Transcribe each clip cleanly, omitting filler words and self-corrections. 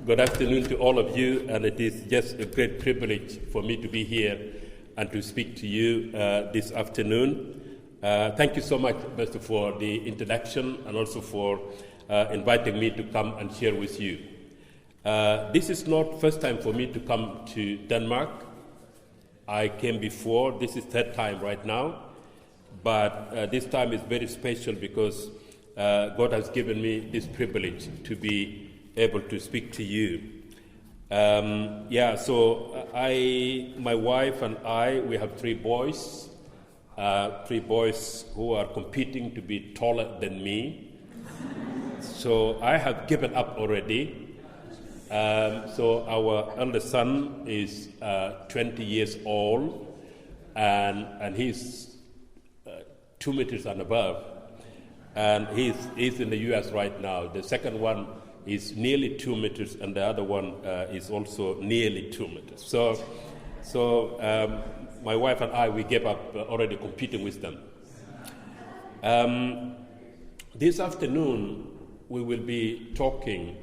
Good afternoon to all of you, and it is just a great privilege for me to be here and to speak to you this afternoon. Thank you so much, Mr. for the introduction and also for inviting me to come and share with you. This is not first time for me to come to Denmark. I came before. This is third time right now, but this time is very special because God has given me this privilege to be able to speak to you. So my wife and I, we have three boys who are competing to be taller than me. So I have given up already. So our eldest son is 20 years old, and he's 2 meters and above, and he's in the U.S. right now. The second one is nearly 2 meters, and the other one is also nearly 2 meters. So my wife and I, we gave up already competing with them. This afternoon, we will be talking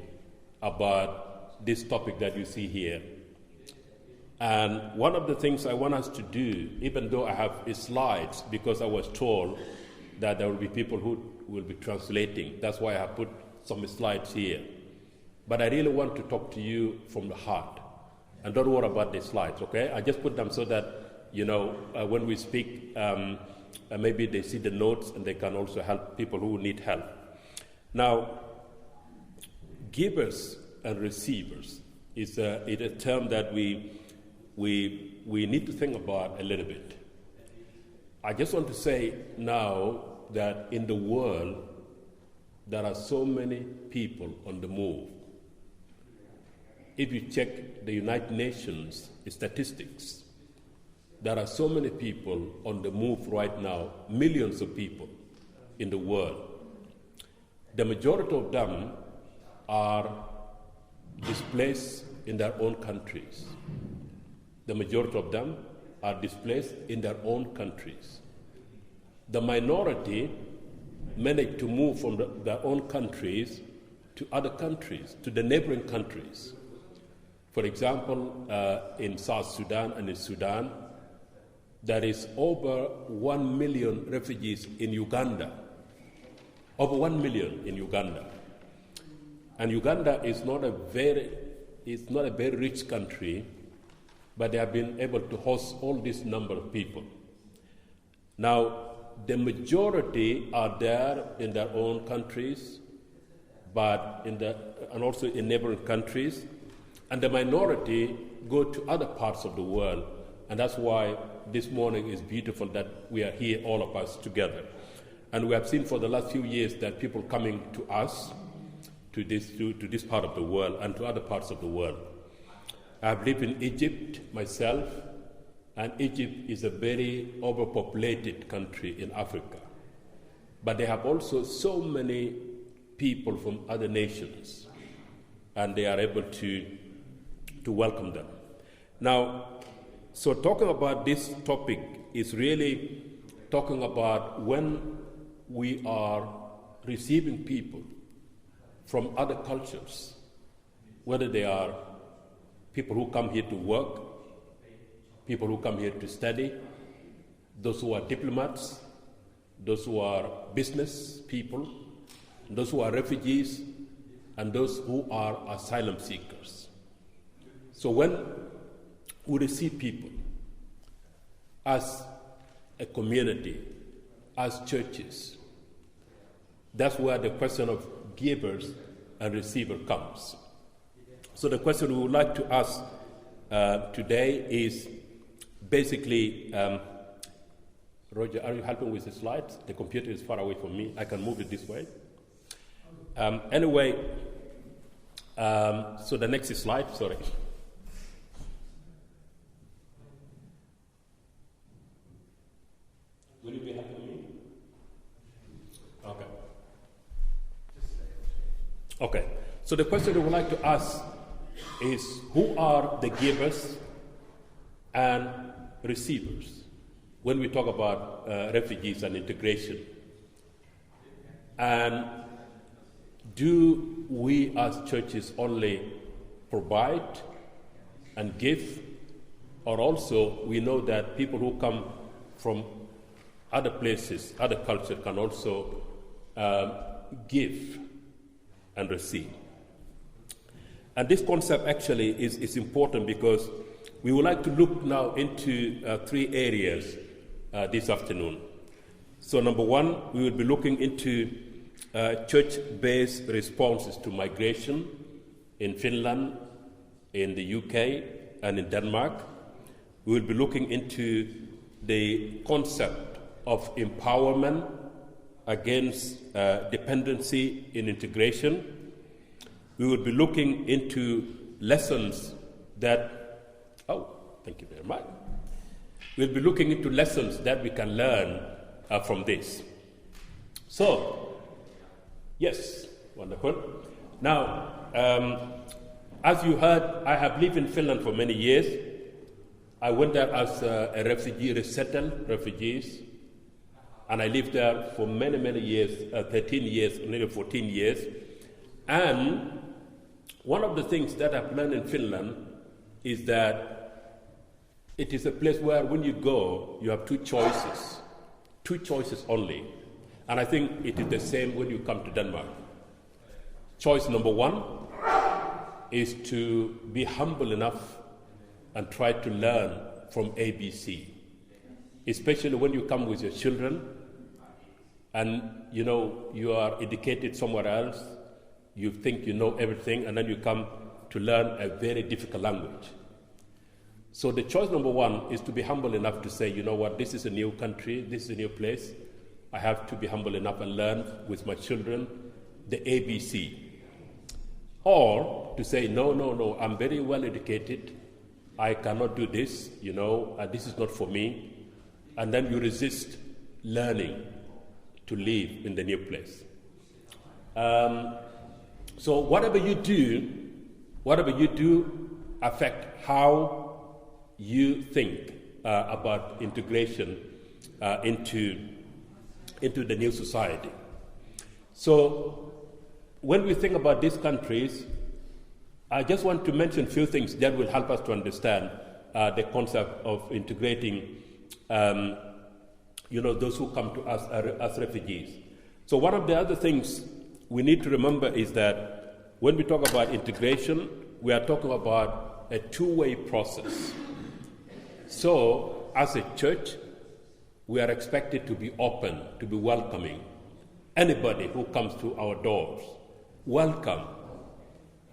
about this topic that you see here. And one of the things I want us to do, even though I have slides, because I was told that there will be people who will be translating. That's why I have put some slides here. But I really want to talk to you from the heart. And don't worry about the slides, okay? I just put them so that, when we speak, maybe they see the notes and they can also help people who need help. Now, givers and receivers is a term that we need to think about a little bit. I just want to say now that in the world, there are so many people on the move. If you check the United Nations statistics, there are so many people on the move right now, millions of people in the world. The majority of them are displaced in their own countries. The majority of them are displaced in their own countries. The minority manage to move from their own countries to other countries, to the neighboring countries. For example, in South Sudan and in Sudan, there is over 1 million refugees in Uganda. Over 1 million in Uganda. And Uganda is not a very rich country, but they have been able to host all this number of people. Now, the majority are there in their own countries, and also in neighboring countries, and the minority go to other parts of the world, and that's why this morning is beautiful that we are here, all of us together. And we have seen for the last few years that people coming to us, to this part of the world, and to other parts of the world. I have lived in Egypt myself, and Egypt is a very overpopulated country in Africa. But they have also so many people from other nations, and they are able to welcome them. Now, so talking about this topic is really talking about when we are receiving people from other cultures, whether they are people who come here to work, people who come here to study, those who are diplomats, those who are business people, those who are refugees, and those who are asylum seekers. So when we receive people as a community, as churches, that's where the question of givers and receivers comes. So the question we would like to ask today is basically, Roger, are you helping with the slides? The computer is far away from me. I can move it this way. So the next slide, sorry. Will you be helping me? Okay. So the question we would like to ask is, who are the givers and receivers when we talk about refugees and integration? And do we as churches only provide and give, or also we know that people who come from other places, other cultures, can also give and receive. And this concept actually is important because we would like to look now into 3 areas this afternoon. So number 1, we will be looking into church-based responses to migration in Finland, in the UK, and in Denmark. We will be looking into the concept of empowerment against dependency in integration. We will be looking into lessons thank you very much. We'll be looking into lessons that we can learn from this. So, yes, wonderful. Now, as you heard, I have lived in Finland for many years. I went there as a refugee, resettled refugees, and I lived there for many, many years, 13 years, nearly 14 years. And one of the things that I've learned in Finland is that it is a place where when you go, you have 2 choices only. And I think it is the same when you come to Denmark. Choice number 1 is to be humble enough and try to learn from ABC, especially when you come with your children and you are educated somewhere else, you think you know everything, and then you come to learn a very difficult language. So the choice number 1 is to be humble enough to say, you know what, this is a new country, this is a new place. I have to be humble enough and learn with my children the ABC. Or to say, no, I'm very well educated, I cannot do this, this is not for me. And then you resist learning to live in the new place. So whatever you do affect how you think about integration into the new society. So when we think about these countries, I just want to mention a few things that will help us to understand the concept of integrating those who come to us as refugees. So one of the other things we need to remember is that when we talk about integration, we are talking about a 2-way process. So as a church, we are expected to be open, to be welcoming. Anybody who comes to our doors, welcome.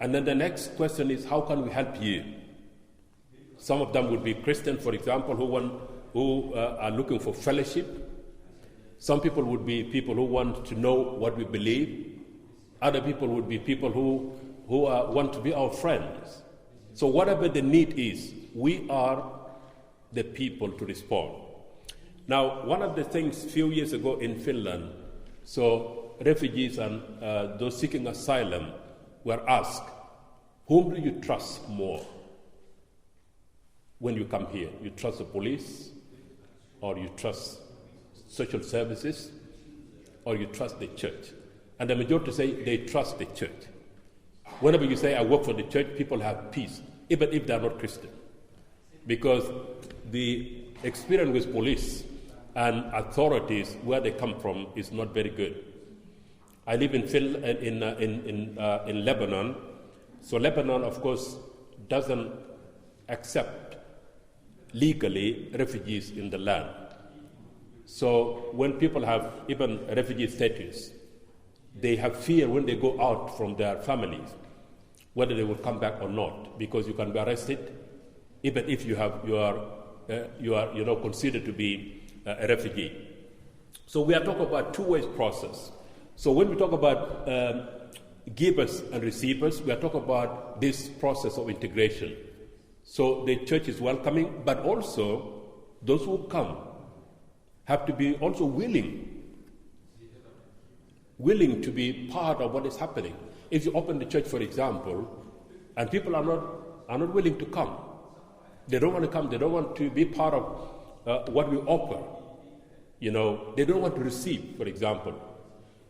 And then the next question is, how can we help you? Some of them would be Christians, for example, who are looking for fellowship. Some people would be people who want to know what we believe. Other people would be people who want to be our friends. So whatever the need is, we are the people to respond. Now, one of the things a few years ago in Finland, so refugees and those seeking asylum were asked, whom do you trust more when you come here? You trust the police, or you trust social services, or you trust the church? And the majority say they trust the church. Whenever you say, I work for the church, people have peace, even if they are not Christian. Because the experience with police and authorities, where they come from, is not very good. I live in Lebanon. So Lebanon, of course, doesn't accept legally refugees in the land. So when people have even refugee status, they have fear when they go out from their families, whether they will come back or not, because you can be arrested, even if you are considered to be a refugee. So we are talking about 2-way process. So when we talk about givers and receivers, we are talking about this process of integration. So the church is welcoming, but also those who come have to be also willing to be part of what is happening. If you open the church, for example, and people are not willing to come, they don't want to come, they don't want to be part of what we offer. They don't want to receive, for example.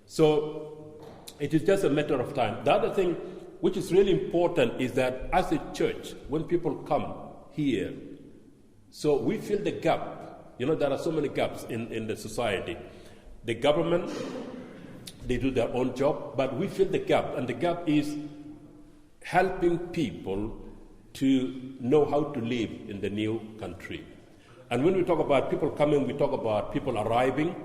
So it is just a matter of time. The other thing, which is really important, is that as a church, when people come here, so we fill the gap. You know, there are so many gaps in the society. The government, they do their own job, but we fill the gap, and the gap is helping people to know how to live in the new country. And when we talk about people coming, we talk about people arriving,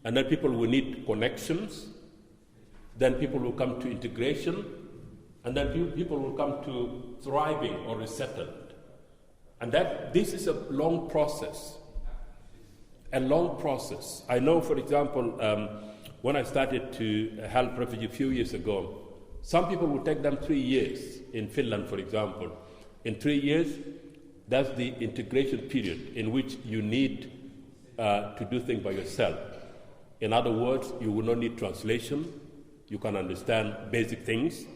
and then people will need connections, then people will come to integration, and then people will come to thriving or resettled. And this is a long process. A long process. I know, for example, when I started to help refugees a few years ago, some people would take them 3 years. In Finland, for example. In 3 years, that's the integration period in which you need to do things by yourself. In other words, you will not need translation. You can understand basic things.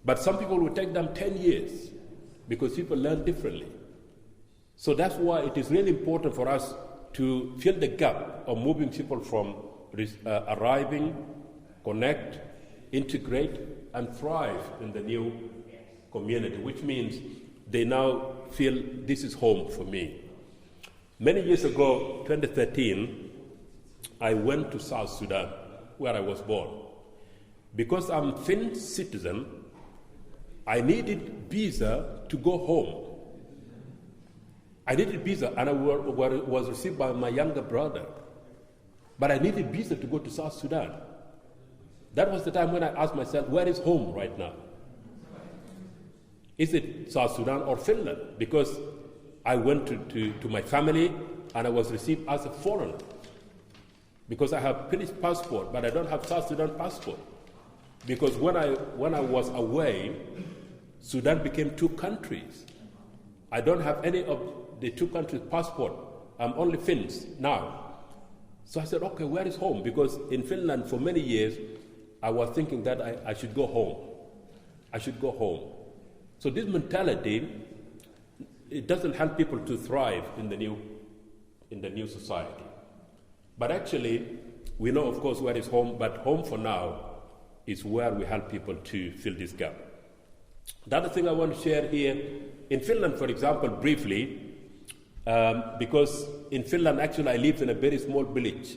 But some people will take them 10 years because people learn differently. So that's why it is really important for us to fill the gap of moving people from arriving, connect, integrate, and thrive in the new community, which means they now feel this is home for me. Many years ago, 2013, I went to South Sudan, where I was born. Because I'm a Finnish citizen, I needed visa to go home. I needed visa, and I was received by my younger brother. But I needed visa to go to South Sudan. That was the time when I asked myself, where is home right now? Is it South Sudan or Finland? Because I went to my family, and I was received as a foreigner. Because I have Finnish passport, but I don't have South Sudan passport. Because when I was away, Sudan became 2 countries. I don't have any of the 2 countries' passport. I'm only Finnish now. So I said, okay, where is home? Because in Finland, for many years, I was thinking that I should go home. I should go home. So this mentality, it doesn't help people to thrive in the new society. But actually, we know, of course, where is home, but home for now is where we help people to fill this gap. The other thing I want to share here, in Finland, for example, briefly, because in Finland, actually, I live in a very small village.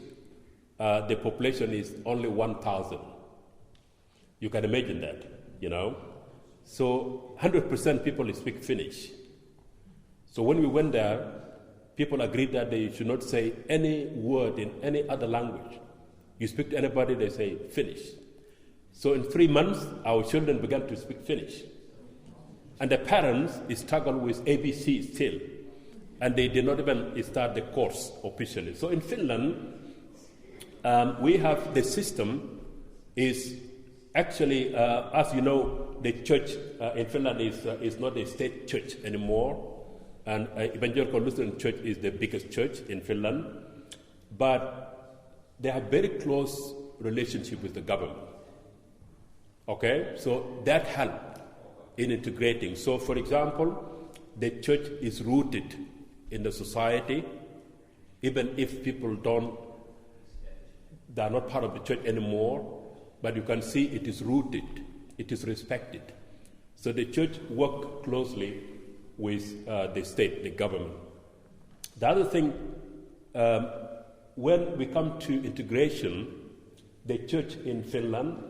The population is only 1,000. You can imagine that, you know. So 100% people speak Finnish. So when we went there, people agreed that they should not say any word in any other language. You speak to anybody, they say Finnish. So in 3 months, our children began to speak Finnish. And the parents struggled with ABC still. And they did not even start the course officially. So in Finland, we have the system is actually, as you know, the church in Finland is not a state church anymore. And Evangelical Lutheran Church is the biggest church in Finland. But they have very close relationship with the government. Okay? So that helped in integrating. So, for example, the church is rooted in the society, even if people they are not part of the church anymore, but you can see it is rooted, it is respected. So the church works closely with the state, the government. The other thing, when we come to integration, the church in Finland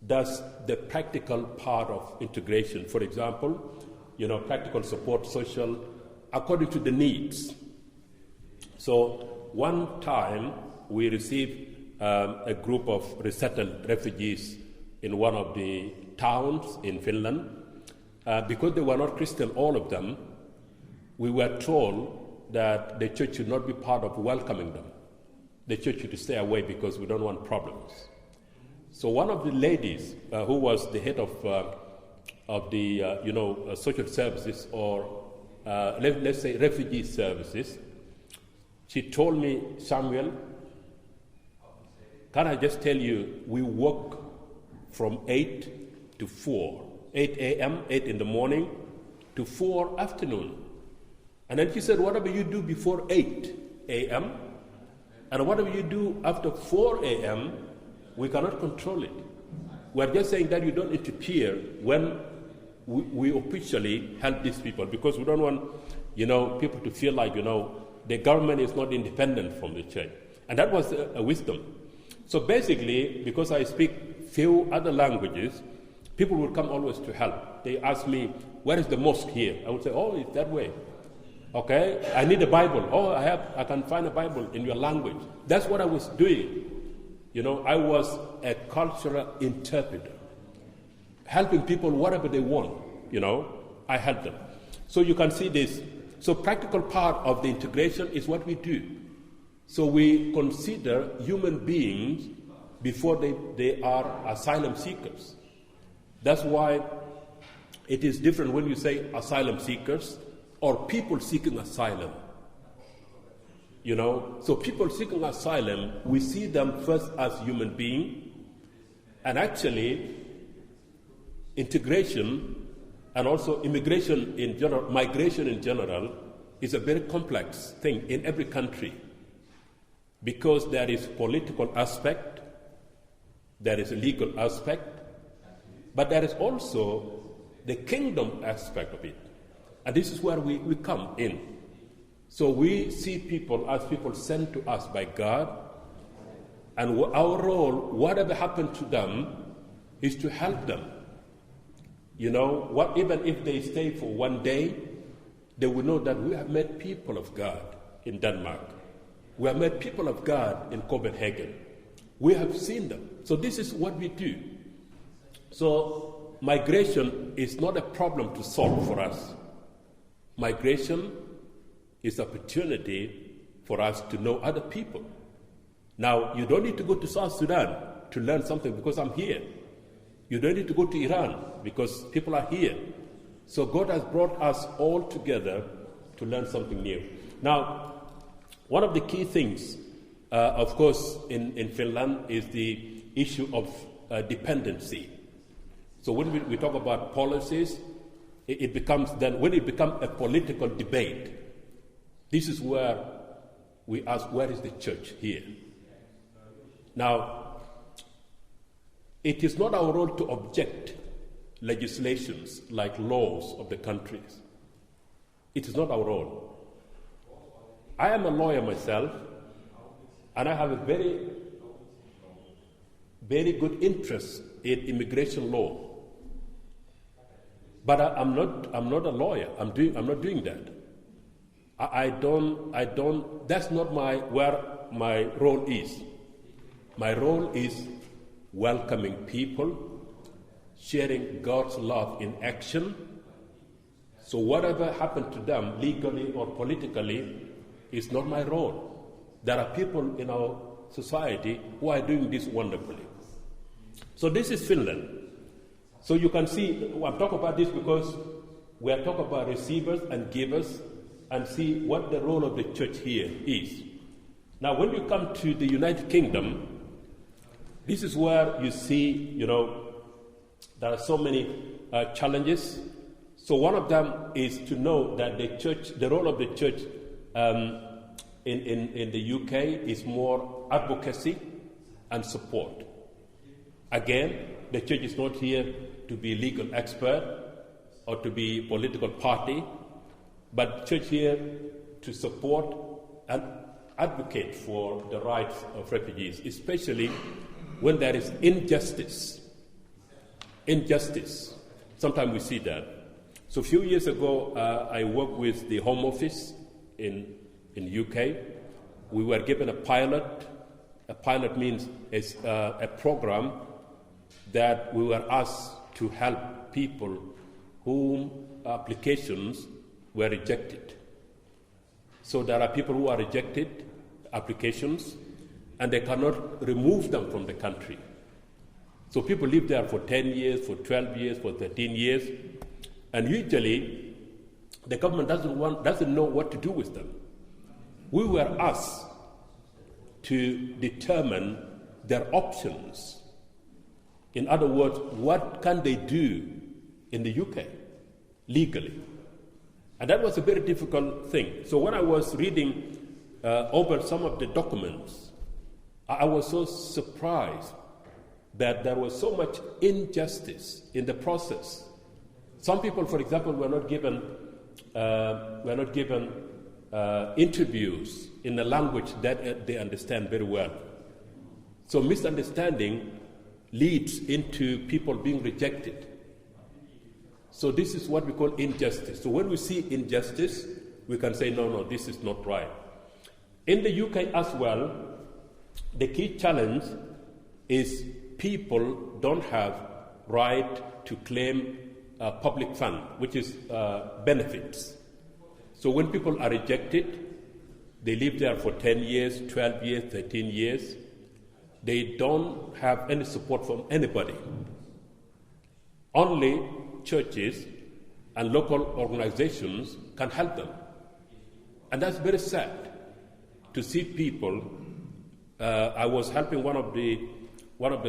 does the practical part of integration. For example, practical support, social, according to the needs. So one time we received a group of resettled refugees in one of the towns in Finland. Because they were not Christian, all of them, we were told that the church should not be part of welcoming them. The church should stay away because we don't want problems. So one of the ladies who was the head of the social services, or let's say refugee services, she told me, Samuel, can I just tell you, we work from 8 to 4. 8 a.m., 8 in the morning, to 4 afternoon. And then she said, whatever you do before 8 a.m., and whatever you do after 4 a.m., we cannot control it. We're just saying that you don't interfere when we officially help these people, because we don't want, people to feel like, the government is not independent from the church. And that was a wisdom. So basically, because I speak few other languages, people will come always to help. They ask me, where is the mosque here? I would say, oh, it's that way. Okay, I need a Bible. Oh, I can find a Bible in your language. That's what I was doing. I was a cultural interpreter, helping people whatever they want. I help them. So you can see this. So practical part of the integration is what we do. So we consider human beings before they are asylum seekers. That's why it is different when you say asylum seekers or people seeking asylum. So people seeking asylum, we see them first as human beings, and actually integration and also immigration in general, migration in general, is a very complex thing in every country, because there is political aspect, there is a legal aspect, but there is also the kingdom aspect of it. And this is where we come in. So we see people as people sent to us by God, and our role, whatever happened to them, is to help them. Even if they stay for one day, they will know that we have met people of God in Denmark. We have met people of God in Copenhagen. We have seen them. So this is what we do. So migration is not a problem to solve for us. Migration is opportunity for us to know other people. Now, you don't need to go to South Sudan to learn something because I'm here. You don't need to go to Iran because people are here. So God has brought us all together to learn something new. Now, one of the key things, of course, in Finland is the issue of dependency. So when we talk about policies, it becomes a political debate, this is where we ask, where is the church here? Now, it is not our role to object legislations like laws of the countries. It is not our role. I am a lawyer myself, and I have a very, very good interest in immigration law. But I'm not a lawyer. I'm not doing that. I don't. That's not where my role is. My role is welcoming people, sharing God's love in action. So whatever happened to them legally or politically is not my role. There are people in our society who are doing this wonderfully. So this is Finland. So you can see, I'm talking about this because we are talking about receivers and givers, and see what the role of the church here is. Now, when you come to the United Kingdom, this is where you see, there are so many challenges. So one of them is to know that the role of the church in the UK is more advocacy and support. Again, the church is not here to be legal expert or to be political party, but church here to support and advocate for the rights of refugees, especially when there is injustice. Injustice. Sometimes we see that. So a few years ago, I worked with the Home Office in UK. We were given a pilot. A pilot means it's a program that we were asked to help people whom applications were rejected. So there are people who are rejected applications, and they cannot remove them from the country. So people live there for 10 years, for 12 years, for 13 years, and usually the government doesn't know what to do with them. We were asked to determine their options. In other words, what can they do in the UK legally? And that was a very difficult thing. So when I was reading over some of the documents, I was so surprised that there was so much injustice in the process. Some people, for example, were not given interviews in a language that they understand very well. So misunderstanding leads into people being rejected. So this is what we call injustice. So when we see injustice, we can say, no, this is not right. In the UK as well, the key challenge is people don't have right to claim public fund, which is benefits. So when people are rejected, they live there for 10 years, 12 years, 13 years. They don't have any support from anybody. Only churches and local organizations can help them. And that's very sad to see people. I was helping one of the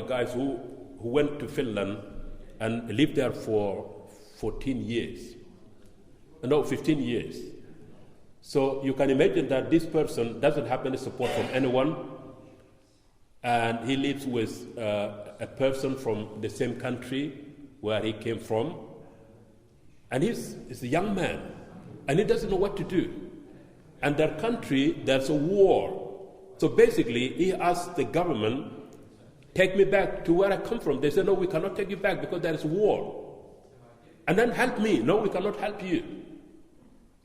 guys who went to Finland and lived there for 15 years. So you can imagine that this person doesn't have any support from anyone, and he lives with a person from the same country where he came from, and he's a young man, and he doesn't know what to do. And their country, there's a war. So basically, he asked the government, take me back to where I come from. They said, no, we cannot take you back because there is war. And then help me. No, we cannot help you.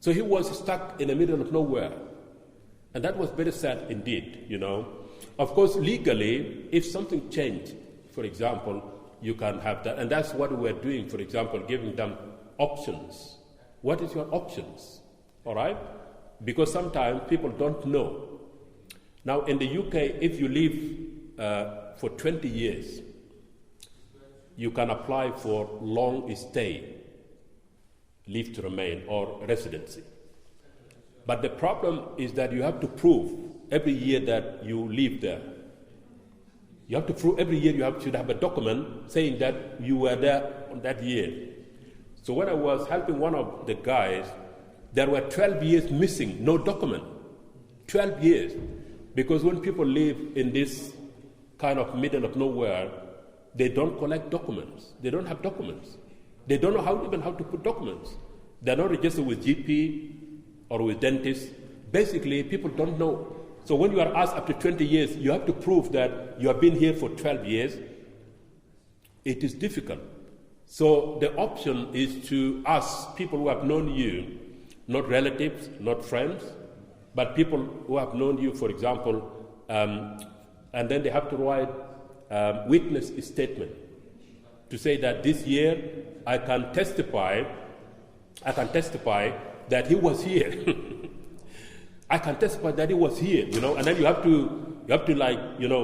So he was stuck in the middle of nowhere. And that was very sad indeed, Of course, legally, if something changed, for example, you can have that. And that's what we're doing, for example, giving them options. What is your options? All right? Because sometimes people don't know. Now, in the UK, if you live for 20 years, you can apply for long stay, leave to remain, or residency. But the problem is that you have to prove every year that you live there. You have to prove every year should have a document saying that you were there on that year. So when I was helping one of the guys, there were 12 years missing, no document. 12 years. Because when people live in this kind of middle of nowhere, they don't collect documents. They don't have documents. They don't know even how to put documents. They're not registered with GP or with dentists. Basically, people don't know. So when you are asked after 20 years, you have to prove that you have been here for 12 years. It is difficult. So the option is to ask people who have known you, not relatives, not friends, but people who have known you, for example, and then they have to write witness statement to say that this year I can testify that he was here. I can testify that he was here, and then you have to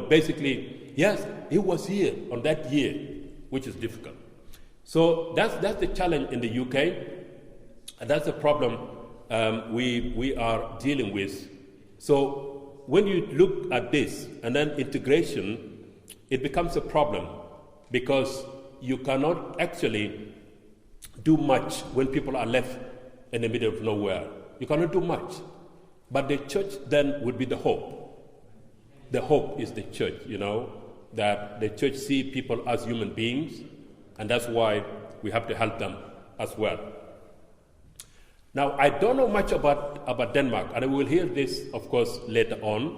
basically, yes, he was here on that year, which is difficult. So that's the challenge in the UK, and that's the problem we are dealing with. So when you look at this and then integration, it becomes a problem because you cannot actually do much when people are left in the middle of nowhere. You cannot do much. But the church then would be the hope. The hope is the church, that the church see people as human beings, and that's why we have to help them as well. Now, I don't know much about Denmark, and I will hear this, of course, later on,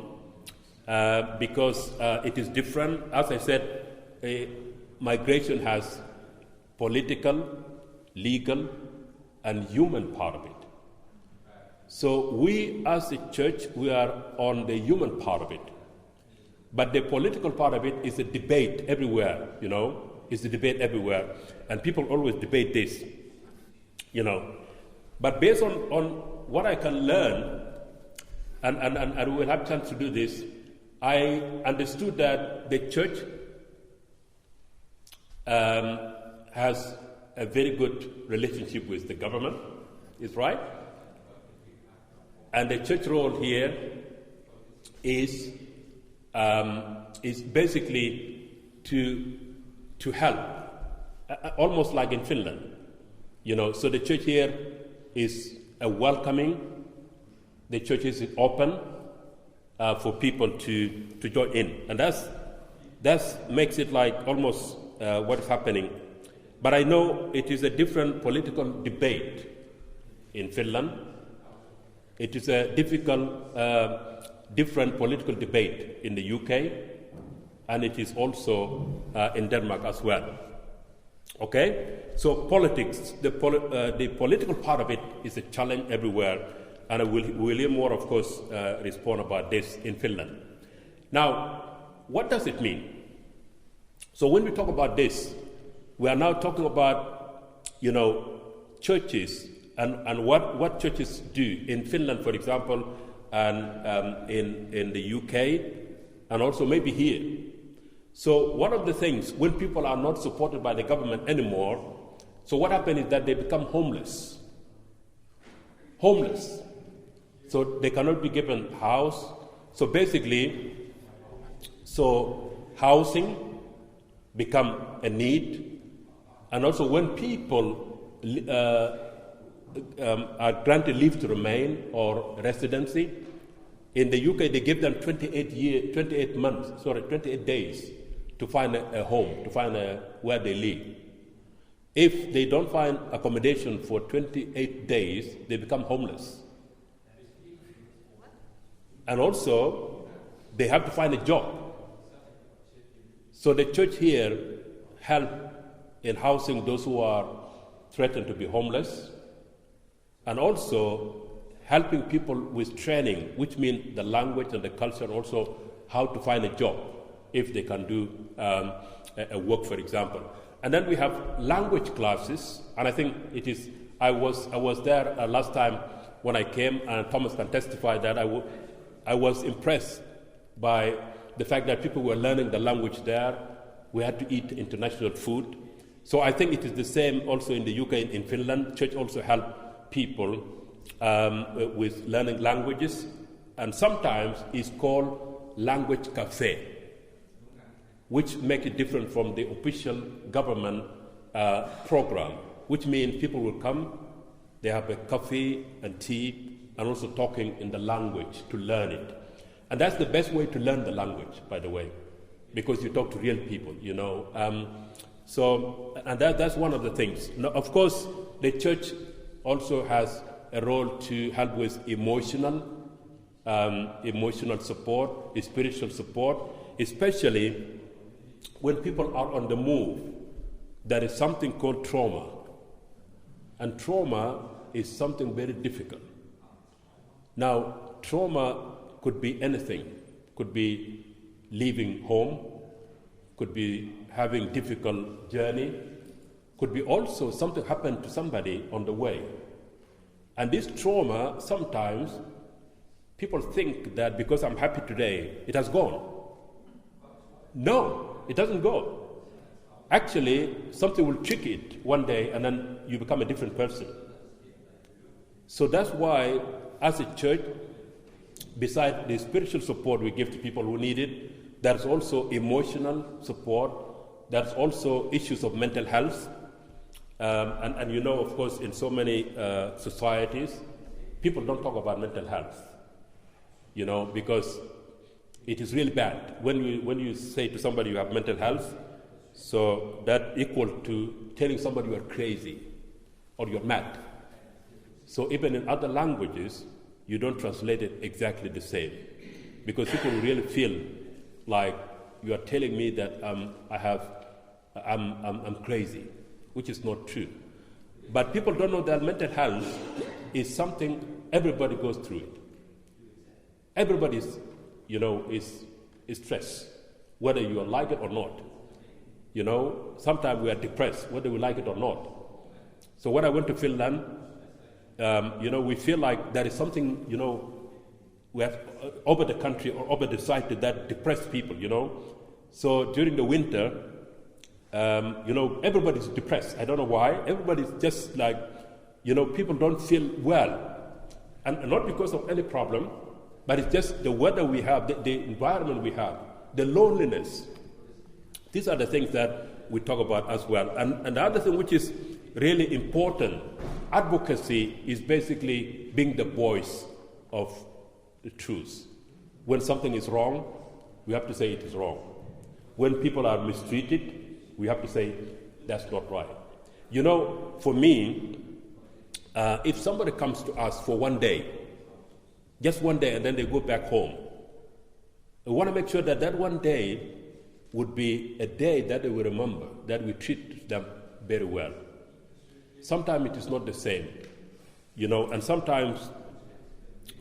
because it is different. As I said, migration has political, legal, and human part of it. So we, as a church, we are on the human part of it. But the political part of it is a debate everywhere, It's a debate everywhere. And people always debate this, But based on what I can learn, and we will have a chance to do this, I understood that the church has a very good relationship with the government, is right? And the church role here is basically to help, almost like in Finland, So the church here is a welcoming. The church is open for people to join in, and That makes it like almost what is happening. But I know it is a different political debate in Finland. It is a different political debate in the UK, and it is also in Denmark as well. Okay? So politics, the political part of it is a challenge everywhere, and we'll hear more, of course, respond about this in Finland. Now, what does it mean? So when we talk about this, we are now talking about, churches and what churches do in Finland, for example, and in the UK, and also maybe here. So one of the things, when people are not supported by the government anymore, so what happens is that they become homeless. Homeless. So they cannot be given house. So basically, housing become a need. And also when people are granted leave to remain or residency, in the UK they give them 28 days to find a home, to find where they live. If they don't find accommodation for 28 days, they become homeless. And also, they have to find a job. So the church here help in housing those who are threatened to be homeless, and also helping people with training, which means the language and the culture, and also how to find a job if they can do a work, for example. And then we have language classes, and I think it is. I was there last time when I came, and Thomas can testify that I was impressed by the fact that people were learning the language there. We had to eat international food. So I think it is the same also in the UK and in Finland. Church also help people with learning languages, and sometimes it's called language cafe, which make it different from the official government program, which means people will come, they have a coffee and tea, and also talking in the language to learn it. And that's the best way to learn the language, by the way, because you talk to real people, and that's one of the things. Now, of course, the church also has a role to help with emotional support, spiritual support, especially when people are on the move. There is something called trauma. And trauma is something very difficult. Now, trauma could be anything. Could be leaving home, could be having difficult journey, could be also something happened to somebody on the way. And this trauma, sometimes people think that because I'm happy today, it has gone. No, it doesn't go. Actually, something will trick it one day, and then you become a different person. So that's why, as a church, besides the spiritual support we give to people who need it, there's also emotional support. There's also issues of mental health. And of course, in so many societies, people don't talk about mental health, because it is really bad. When you say to somebody you have mental health, so that equal to telling somebody you are crazy or you're mad. So even in other languages, you don't translate it exactly the same, because people really feel like you are telling me that I'm crazy, which is not true. But people don't know that mental health is something everybody goes through it. Everybody is stressed, whether you like it or not. Sometimes we are depressed, whether we like it or not. So when I went to Finland, we feel like there is something, we have over the country or over the society that depressed people, So during the winter, everybody's depressed. I don't know why. Everybody's just like, people don't feel well. And not because of any problem, but it's just the weather we have, the environment we have, the loneliness. These are the things that we talk about as well. And the other thing which is really important, advocacy is basically being the voice of the truth. When something is wrong, we have to say it is wrong. When people are mistreated, we have to say, that's not right. You know, for me, if somebody comes to us for one day, just one day, and then they go back home, we want to make sure that that one day would be a day that they will remember, that we treat them very well. Sometimes it is not the same, you know, and sometimes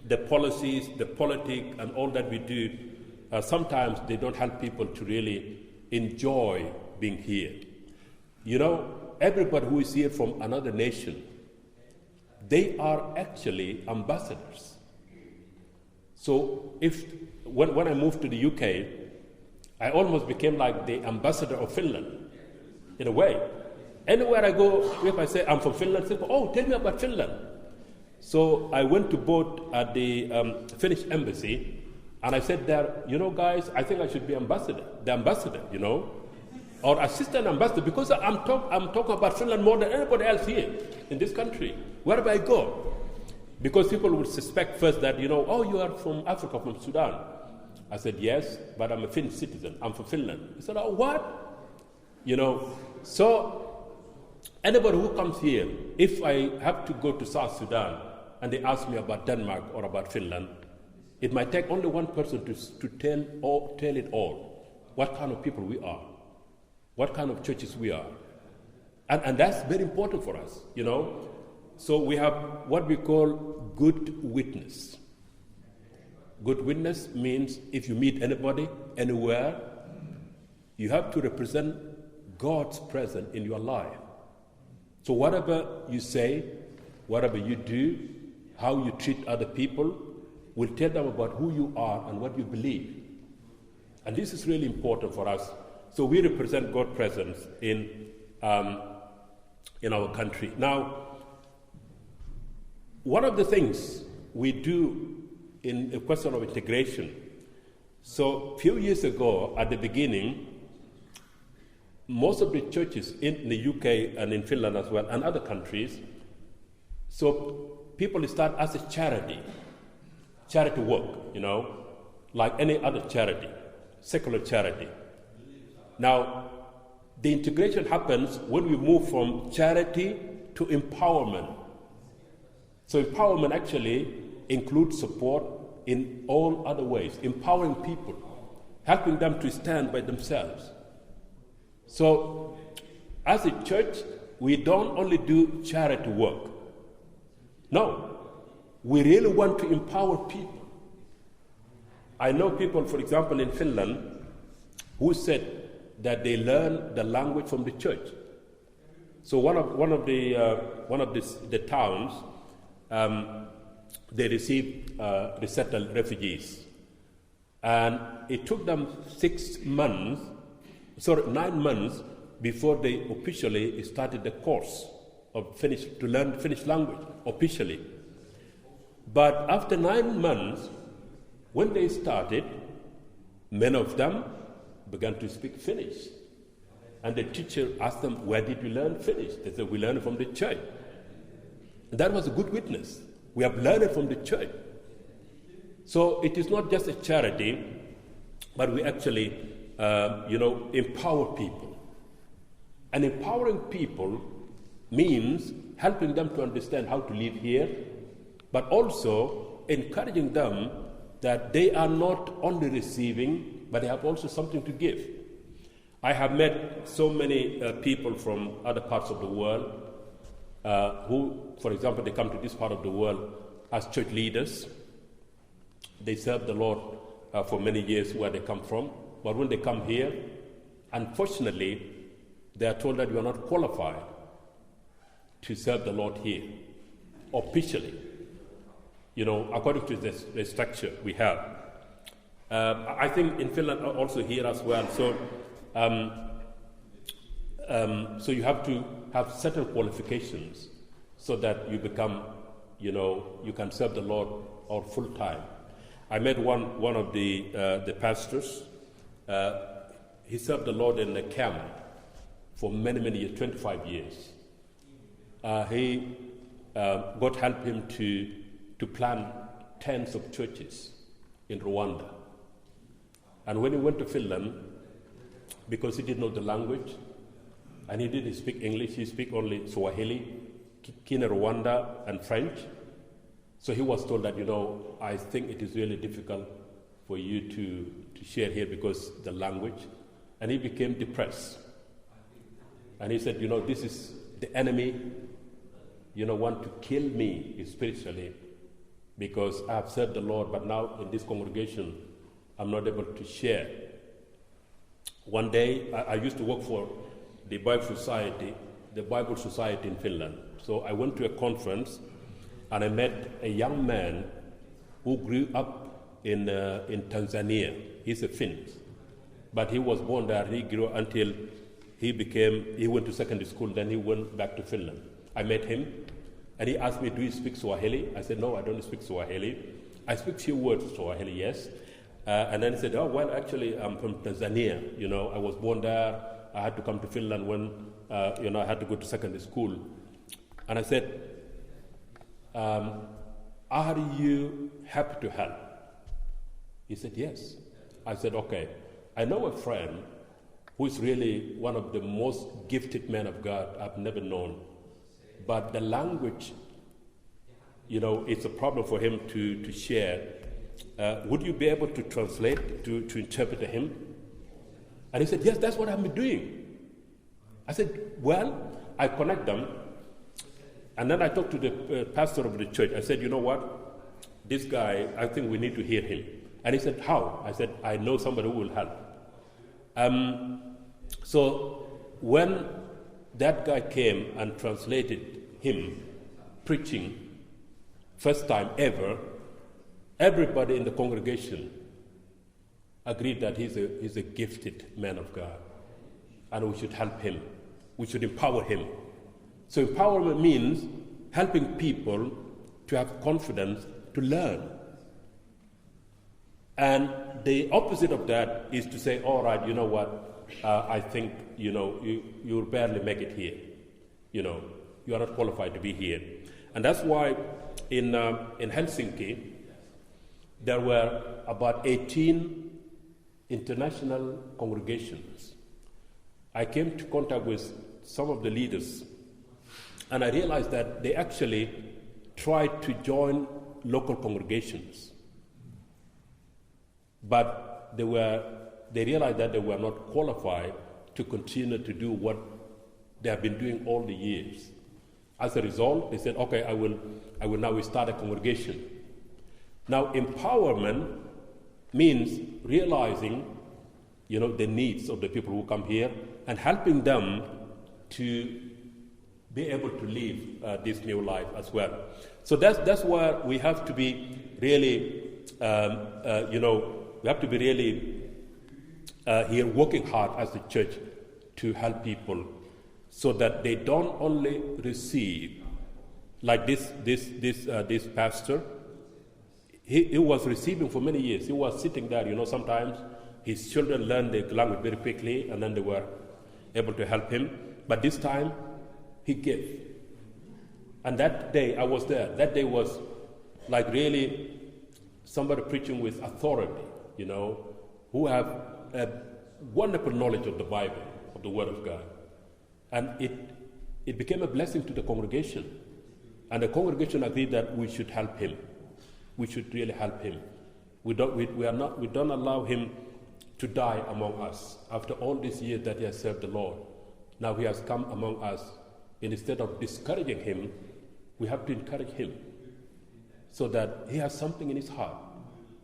the policies, the politics, and all that we do, sometimes they don't help people to really enjoy being here. You know, everybody who is here from another nation, they are actually ambassadors. So when I moved to the UK, I almost became like the ambassador of Finland, in a way. Anywhere I go, if I say I'm from Finland, they say, oh, tell me about Finland. So I went to vote at the Finnish embassy, and I said there, you know, guys, I think I should be the ambassador, you know, or assistant ambassador, because I'm talking about Finland more than anybody else here in this country, wherever I go. Because people would suspect first that, you know, oh, you are from Africa, from Sudan. I said, yes, but I'm a Finnish citizen. I'm from Finland. He said, oh, what? You know, so anybody who comes here, if I have to go to South Sudan and they ask me about Denmark or about Finland, it might take only one person to tell it all, what kind of people we are, what kind of churches we are. And that's very important for us, you know. So we have what we call good witness. Good witness means if you meet anybody, anywhere, you have to represent God's presence in your life. So whatever you say, whatever you do, how you treat other people, will tell them about who you are and what you believe. And this is really important for us. So we represent God's presence in our country. Now, one of the things we do in a question of integration, so a few years ago, at the beginning, most of the churches in the UK and in Finland as well, and other countries, so people start as a charity work, you know, like any other charity, secular charity. Now, the integration happens when we move from charity to empowerment. So empowerment actually includes support in all other ways, empowering people, helping them to stand by themselves. So as a church, we don't only do charity work. No, we really want to empower people. I know people, for example, in Finland, who said that they learn the language from the church. So one of the towns, they received resettled refugees, and it took them 9 months before they officially started the course of to learn Finnish language officially. But after 9 months, when they started, many of them began to speak Finnish. And the teacher asked them, where did you learn Finnish? They said, we learned it from the church. And that was a good witness. We have learned it from the church. So it is not just a charity, but we actually, empower people. And empowering people means helping them to understand how to live here, but also encouraging them that they are not only receiving, but they have also something to give. I have met so many people from other parts of the world who, for example, they come to this part of the world as church leaders. They serve the Lord for many years where they come from. But when they come here, unfortunately, they are told that you are not qualified to serve the Lord here, officially, according to the structure we have. I think in Finland also here as well. So you have to have certain qualifications so that you become, you can serve the Lord or full time. I met one of the pastors. He served the Lord in a camp for many, many years, 25 years. God helped him to plant tens of churches in Rwanda. And when he went to Finland, because he didn't know the language, and he didn't speak English. He spoke only Swahili, Kinyarwanda, and French. So he was told that, I think it is really difficult for you to share here because the language. And he became depressed. And he said, this is the enemy, want to kill me spiritually because I have served the Lord, but now in this congregation, I'm not able to share. One day, I used to work for the Bible Society in Finland. So I went to a conference, and I met a young man who grew up in Tanzania. He's a Finn, but he was born there. He grew until he went to secondary school, then he went back to Finland. I met him, and he asked me, do you speak Swahili? I said, no, I don't speak Swahili. I speak few words of Swahili, yes. And then he said, oh, well, actually, I'm from Tanzania. I was born there. I had to come to Finland when, I had to go to secondary school. And I said, are you happy to help? He said, yes. I said, okay. I know a friend who is really one of the most gifted men of God I've never known. But the language, it's a problem for him to share. Would you be able to translate, to interpret to him? And he said, yes, that's what I've been doing. I said, well, I connect them. And then I talked to the pastor of the church. I said, you know what? This guy, I think we need to hear him. And he said, how? I said, I know somebody who will help. So when that guy came and translated him preaching, first time ever, everybody in the congregation agreed that he's a gifted man of God, and we should help him. We should empower him. So empowerment means helping people to have confidence to learn. And the opposite of that is to say, all right, you know what, I think, you'll barely make it here. You are not qualified to be here. And that's why in Helsinki, there were about 18 international congregations. I came to contact with some of the leaders, and I realized that they actually tried to join local congregations. But they realized that they were not qualified to continue to do what they have been doing all the years. As a result, they said, okay, I will now start a congregation. Now, empowerment means realizing, the needs of the people who come here and helping them to be able to live this new life as well. So that's why we have to be really, we have to be really here working hard as the church to help people so that they don't only receive, like this pastor. He was receiving for many years. He was sitting there, sometimes his children learned the language very quickly and then they were able to help him. But this time, he gave. And that day, I was there. That day was like really somebody preaching with authority, who have a wonderful knowledge of the Bible, of the Word of God. And it became a blessing to the congregation. And the congregation agreed that we should help him. We should really help him. We don't allow him to die among us. After all these years that he has served the Lord, now he has come among us. Instead of discouraging him, we have to encourage him so that he has something in his heart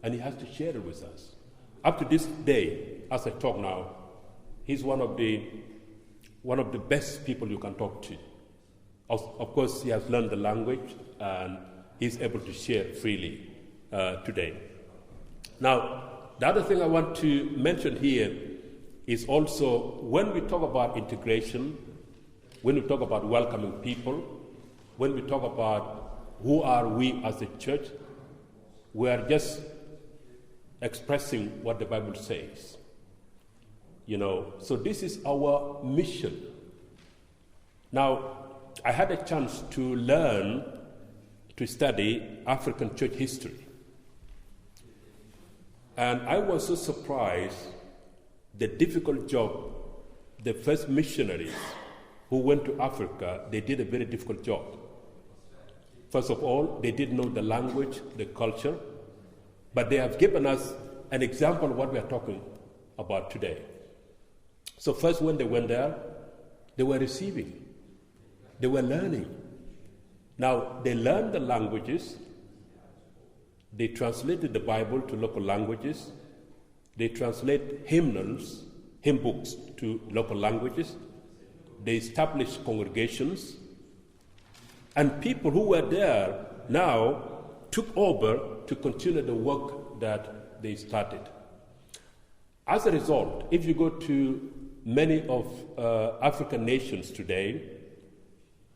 and he has to share it with us. Up to this day, as I talk now, he's one of the best people you can talk to. Of course, he has learned the language and he's able to share freely today. Now, the other thing I want to mention here is also when we talk about integration, when we talk about welcoming people, when we talk about who are we as a church, we are just expressing what the Bible says. So this is our mission. Now, I had a chance to learn to study African church history. And I was so surprised the difficult job the first missionaries who went to Africa, they did a very difficult job. First of all, they didn't know the language, the culture, but they have given us an example of what we are talking about today. So first, when they went there, they were receiving. They were learning. Now, they learned the languages. They translated the Bible to local languages. They translate hymnals, hymn books to local languages. They established congregations. And people who were there now took over to continue the work that they started. As a result, if you go to many of African nations today,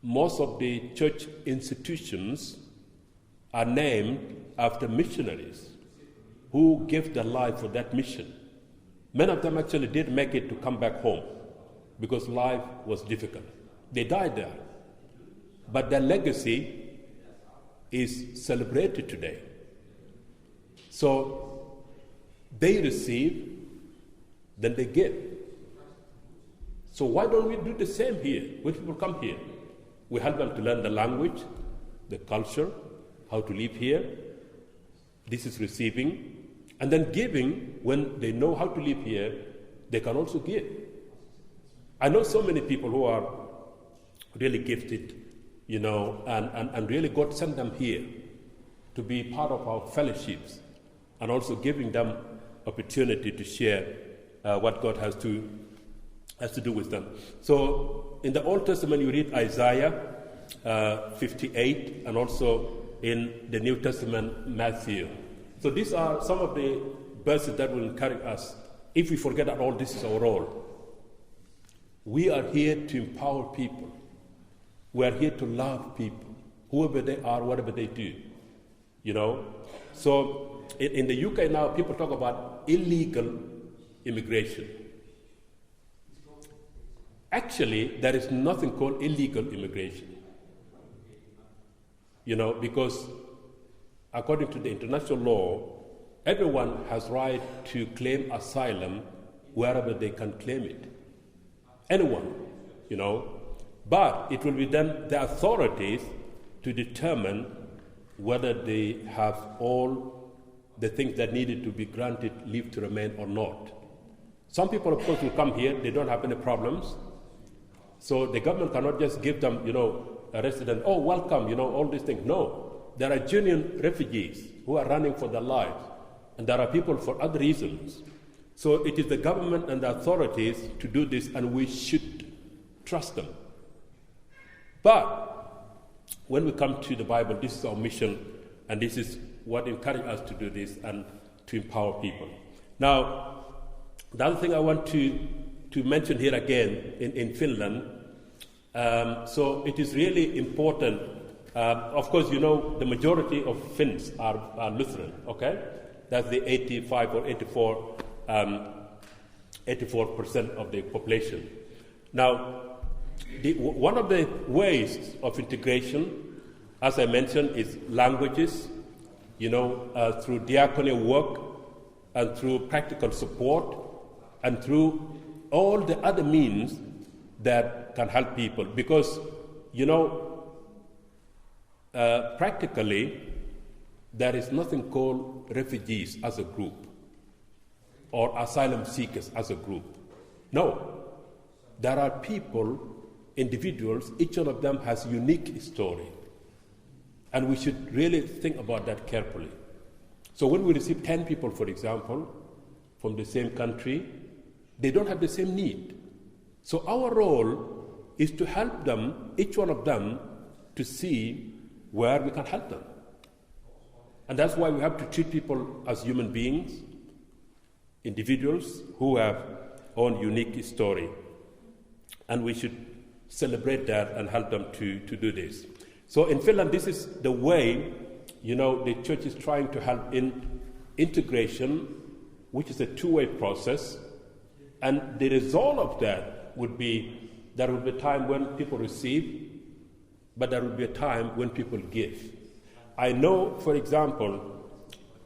most of the church institutions are named after missionaries who gave their life for that mission. Many of them actually did make it to come back home because life was difficult. They died there. But their legacy is celebrated today. So they receive, then they give. So why don't we do the same here? When people come here, we help them to learn the language, the culture, how to live here. This is receiving. And then giving, when they know how to live here, they can also give. I know so many people who are really gifted, and really God sent them here to be part of our fellowships and also giving them opportunity to share what God has to do with them. So in the Old Testament, you read Isaiah 58, and also in the New Testament, Matthew. So these are some of the verses that will encourage us. If we forget that all this is our role, we are here to empower people. We are here to love people, whoever they are, whatever they do. So in the UK now, people talk about illegal immigration. Actually, there is nothing called illegal immigration. Because according to the international law, everyone has right to claim asylum wherever they can claim it. Anyone, But it will be then the authorities to determine whether they have all the things that needed to be granted leave to remain or not. Some people, of course, will come here, they don't have any problems. So the government cannot just give them, a resident, oh, welcome, all these things. No, there are genuine refugees who are running for their lives, and there are people for other reasons. So it is the government and the authorities to do this, and we should trust them. But when we come to the Bible, this is our mission, and this is what encourages us to do this and to empower people. Now, the other thing I want to mention here again in Finland, so it is really important. Of course, the majority of Finns are Lutheran, okay? That's the 85 or 84% of the population. Now, one of the ways of integration, as I mentioned, is languages, through diaconal work and through practical support and through all the other means that can help people. Because, practically, there is nothing called refugees as a group or asylum seekers as a group. No. There are people, individuals, each one of them has a unique story. And we should really think about that carefully. So when we receive 10 people, for example, from the same country, they don't have the same need. So our role is to help them, each one of them, to see where we can help them. And that's why we have to treat people as human beings, individuals who have own unique story. And we should celebrate that and help them to do this. So in Finland, this is the way, the church is trying to help in integration, which is a two-way process. And the result of that would be, there will be a time when people receive, but there will be a time when people give. I know, for example,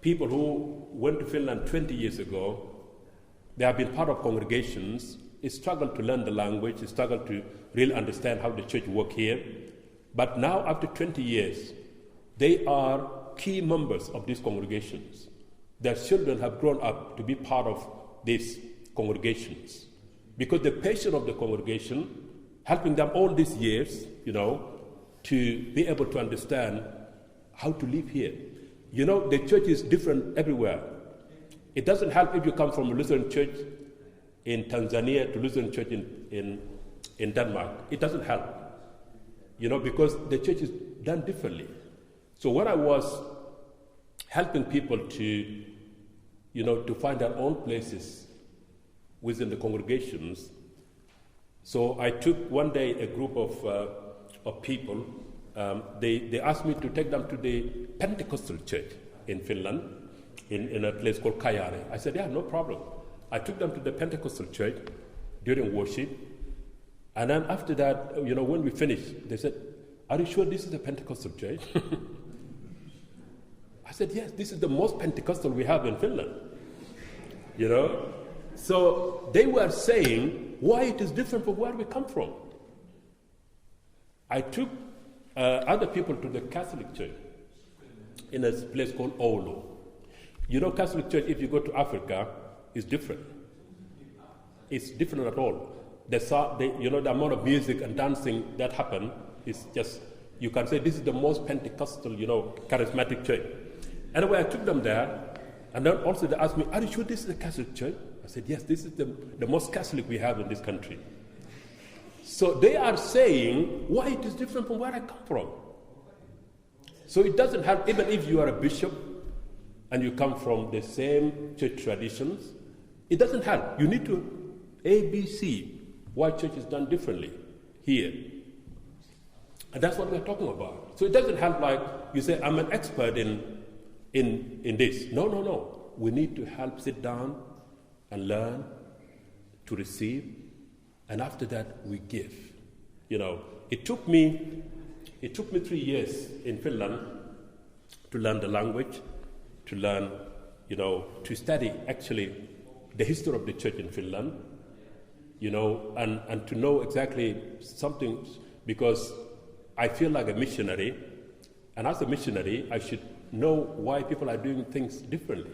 people who went to Finland 20 years ago, they have been part of congregations struggled to learn the language, struggled to really understand how the church works here. But now, after 20 years, they are key members of these congregations. Their children have grown up to be part of these congregations. Because the passion of the congregation, helping them all these years, to be able to understand how to live here. The church is different everywhere. It doesn't help if you come from a Lutheran church in Tanzania to Lutheran church in Denmark. It doesn't help, because the church is done differently. So when I was helping people to find their own places within the congregations, so I took one day a group of people. They asked me to take them to the Pentecostal church in Finland, in a place called Kajari. I said, yeah, no problem. I took them to the Pentecostal church during worship. And then after that, when we finished, they said, are you sure this is the Pentecostal church? I said, yes, this is the most Pentecostal we have in Finland. So they were saying why it is different from where we come from. I took other people to the Catholic church in a place called Oulu. Catholic church, if you go to Africa, is different. It's different at all. The amount of music and dancing that happen is just, you can say this is the most Pentecostal, charismatic church. Anyway, I took them there, and then also they asked me, are you sure this is the Catholic church? I said, yes, this is the most Catholic we have in this country. So they are saying why it is different from where I come from. So it doesn't help, even if you are a bishop and you come from the same church traditions, it doesn't help. You need to ABC why church is done differently here. And that's what we're talking about. So it doesn't help like you say, I'm an expert in this. No. We need to help sit down and learn, to receive, and after that we give. It took me 3 years in Finland to learn the language, to learn, to study actually the history of the church in Finland, and to know exactly something, because I feel like a missionary, and as a missionary, I should know why people are doing things differently.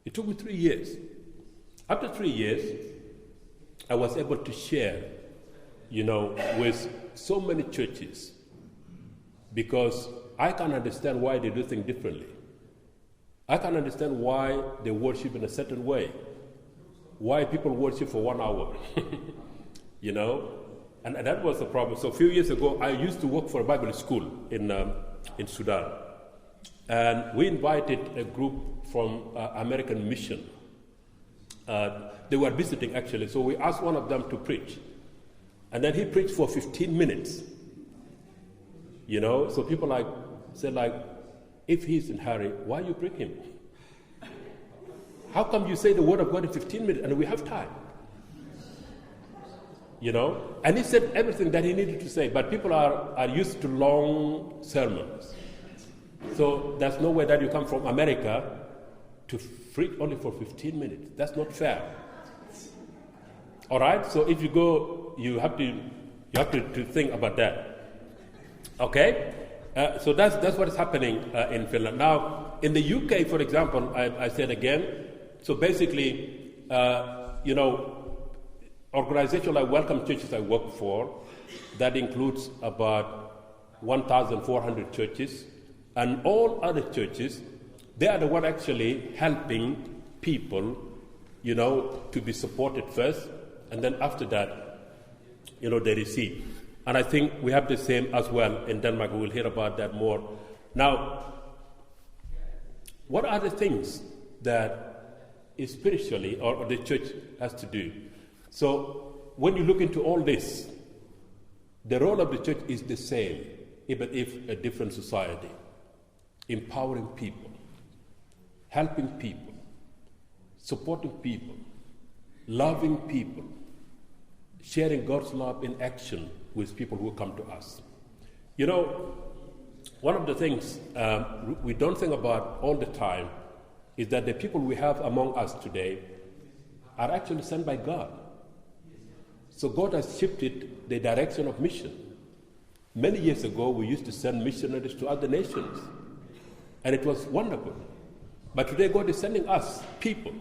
It took me 3 years. After 3 years, I was able to share, with so many churches, because I can understand why they do things differently. I can understand why they worship in a certain way, why people worship for 1 hour, and that was the problem. So a few years ago, I used to work for a Bible school in Sudan, and we invited a group from American Mission. They were visiting actually, so we asked one of them to preach, and then he preached for 15 minutes. So people said, if he's in a hurry, why you bring him? How come you say the word of God in 15 minutes and we have time? And he said everything that he needed to say, but people are used to long sermons. So there's no way that you come from America to preach only for 15 minutes. That's not fair. All right? So if you go, you have to think about that. Okay? So that's what is happening in Finland. Now, in the UK, for example, I said again, so basically, organizations like Welcome Churches I work for, that includes about 1,400 churches, and all other churches, they are the one actually helping people, to be supported first, and then after that, they receive. And I think we have the same as well in Denmark. We will hear about that more. Now, what are the things that spiritually or the church has to do? So when you look into all this, the role of the church is the same, even if a different society. Empowering people, helping people, supporting people, loving people, sharing God's love in action with people who come to us. One of the things we don't think about all the time is that the people we have among us today are actually sent by God. So God has shifted the direction of mission. Many years ago, we used to send missionaries to other nations, and it was wonderful. But today, God is sending us, people.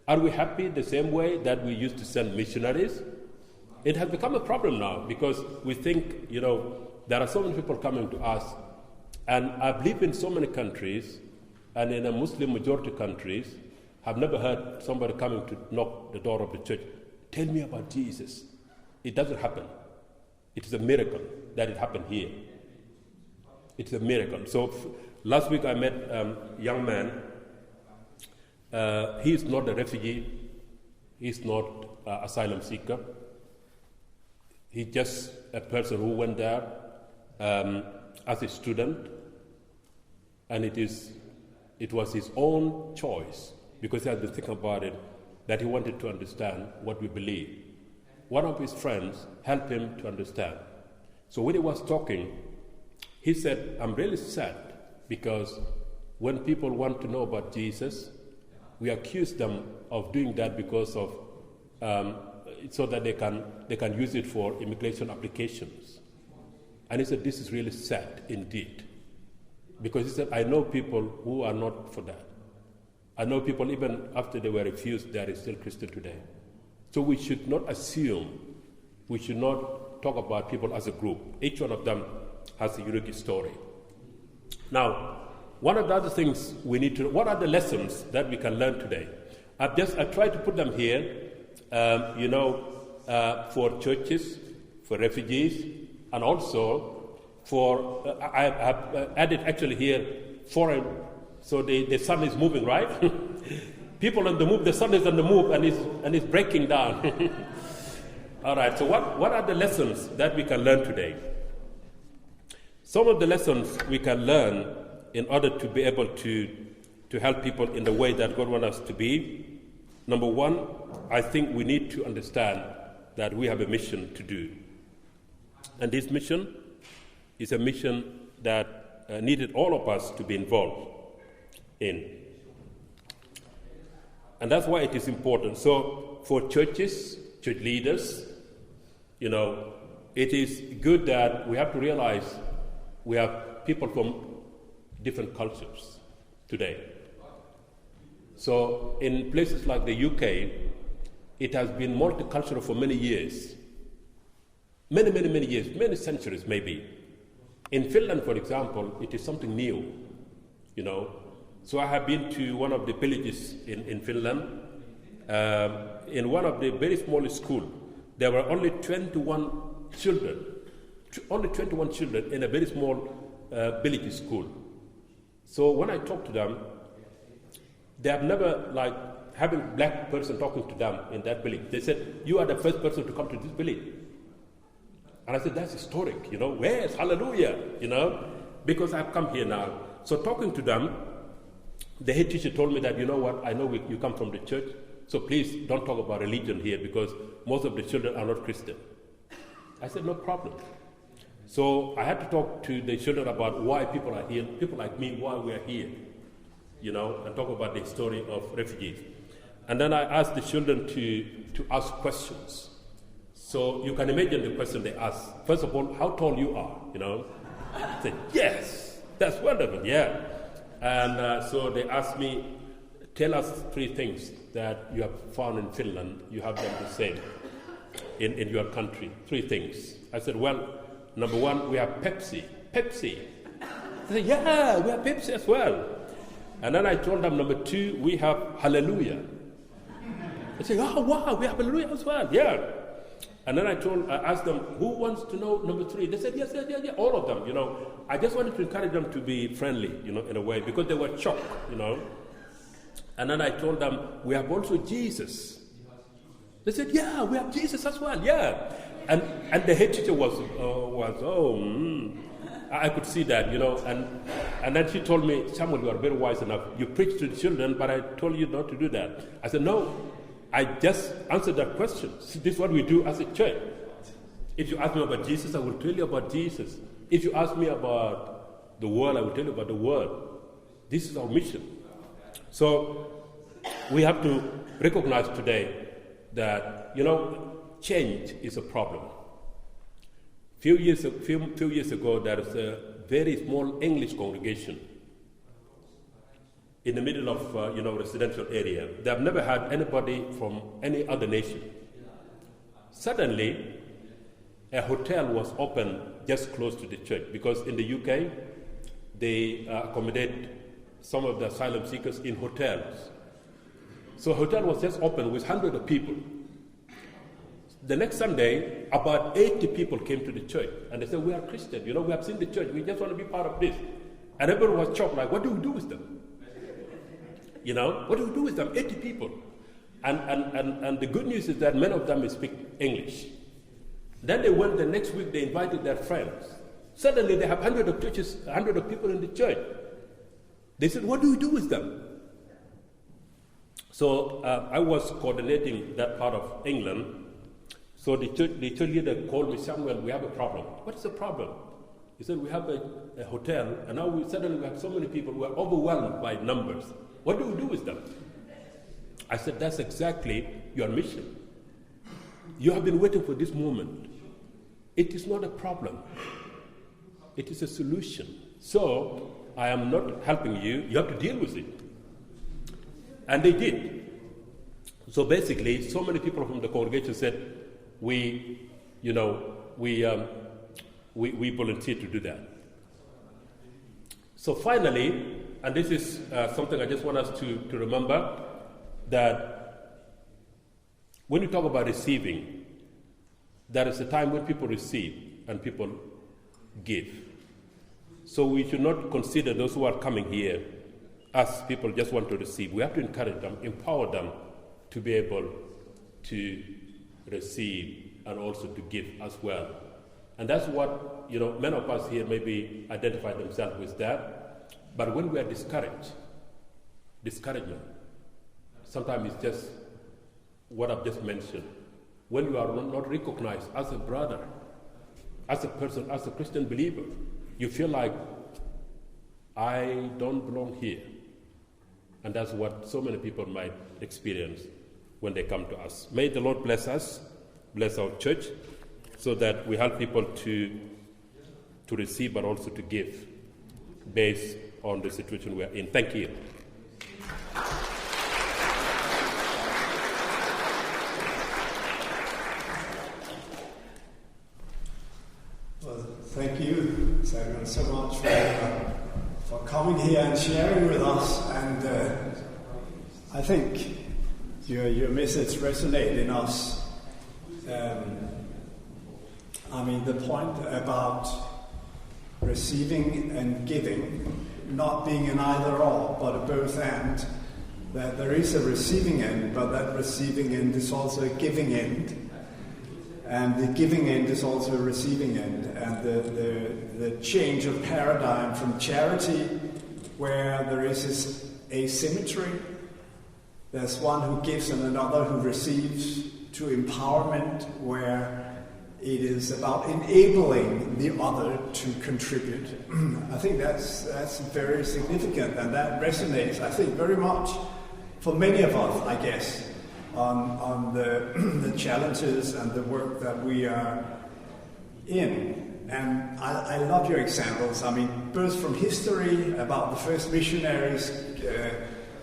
Are we happy the same way that we used to send missionaries? It has become a problem now because we think, there are so many people coming to us. And I've lived in so many countries, and in a Muslim majority countries, I've never heard somebody coming to knock the door of the church, tell me about Jesus. It doesn't happen. It is a miracle that it happened here. It's a miracle. So last week I met a young man. He is not a refugee. He's not an asylum seeker. He's just a person who went there as a student, and it was his own choice, because he had been thinking about it, that he wanted to understand what we believe. One of his friends helped him to understand. So when he was talking, he said, I'm really sad because when people want to know about Jesus, we accuse them of doing that because of so that they can use it for immigration applications. And he said, this is really sad indeed. Because he said, I know people who are not for that. I know people, even after they were refused, they are still Christian today. So we should not assume, we should not talk about people as a group. Each one of them has a unique story. Now, one of the other things we need to, what are the lessons that we can learn today? I tried to put them here, for churches, for refugees, and also for, I have added actually here, foreign, so the sun is moving, right? People on the move, the sun is on the move and it's breaking down. All right, so what are the lessons that we can learn today? Some of the lessons we can learn in order to be able to help people in the way that God wants us to be. Number one, I think we need to understand that we have a mission to do. And this mission is a mission that needed all of us to be involved in. And that's why it is important. So for churches, church leaders, it is good that we have to realize we have people from different cultures today. So in places like the UK, it has been multicultural for many years. Many years, many centuries maybe. In Finland, for example, it is something new, So I have been to one of the villages in Finland. In one of the very small schools, there were only 21 children. Only 21 children in a very small village school. So when I talk to them, they have never having a black person talking to them in that village. They said, you are the first person to come to this village. And I said, that's historic, where's hallelujah, because I've come here now. So talking to them, the head teacher told me that, you know what, I know you come from the church, so please don't talk about religion here because most of the children are not Christian. I said, no problem. So I had to talk to the children about why people are here, people like me, why we are here, and talk about the story of refugees. And then I asked the children to ask questions. So you can imagine the question they asked. First of all, how tall you are, I said, yes, that's wonderful, yeah. And so they asked me, tell us 3 things that you have found in Finland, you have them the same in your country. 3 things. I said, well, number 1, we have Pepsi. Pepsi. They said, yeah, we have Pepsi as well. And then I told them, number 2, we have Hallelujah. They said, oh, wow, we have Hallelujah as well. Yeah. And then I asked them, who wants to know number 3? They said, yes, all of them, I just wanted to encourage them to be friendly, in a way, because they were shocked, And then I told them, we have also Jesus. They said, yeah, we have Jesus as well, yeah. And the head teacher I could see that, and then she told me, Samuel, you are very wise enough. You preach to the children, but I told you not to do that. I said, no, I just answered that question. See, this is what we do as a church. If you ask me about Jesus, I will tell you about Jesus. If you ask me about the world, I will tell you about the world. This is our mission. So we have to recognize today that, change is a problem. Few years ago, there was a very small English congregation in the middle of residential area. They have never had anybody from any other nation. Suddenly, a hotel was opened just close to the church, because in the UK, they accommodate some of the asylum seekers in hotels. So a hotel was just opened with hundreds of people. The next Sunday, about 80 people came to the church, and they said, "We are Christian, we have seen the church, we just want to be part of this." And everyone was shocked, like, what do we do with them? What do we do with them? 80 people. And the good news is that many of them speak English. Then they went the next week, they invited their friends. Suddenly they have hundreds of people in the church. They said, "What do we do with them?" So I was coordinating that part of England. So the church leader called me, "Samuel, we have a problem." "What is the problem?" He said, "We have a hotel, and now suddenly we have so many people who are overwhelmed by numbers. What do we do with them?" I said, "That's exactly your mission. You have been waiting for this moment. It is not a problem. It is a solution. So I am not helping you. You have to deal with it." And they did. So basically, so many people from the congregation said, we volunteer to do that. So finally, and this is something I just want us to remember, that when you talk about receiving, there is a time when people receive and people give. So we should not consider those who are coming here as people just want to receive. We have to encourage them, empower them to be able to receive and also to give as well. And that's what, many of us here maybe identify themselves with that. But when we are discouragement, sometimes it's just what I've just mentioned. When you are not recognized as a brother, as a person, as a Christian believer, you feel like, I don't belong here. And that's what so many people might experience when they come to us. May the Lord bless us, bless our church, so that we help people to receive but also to give based on the situation we are in. Thank you. Well, thank you, Samuel, so much for coming here and sharing with us. And I think your message resonates in us. The point about receiving and giving, not being an either-or, but a both-and, that there is a receiving end, but that receiving end is also a giving end, and the giving end is also a receiving end, and the change of paradigm from charity, where there is this asymmetry, there's one who gives and another who receives, to empowerment, where it is about enabling the other to contribute. I think that's very significant, and that resonates, I think, very much for many of us, I guess, on the challenges and the work that we are in. And I love your examples. Both from history about the first missionaries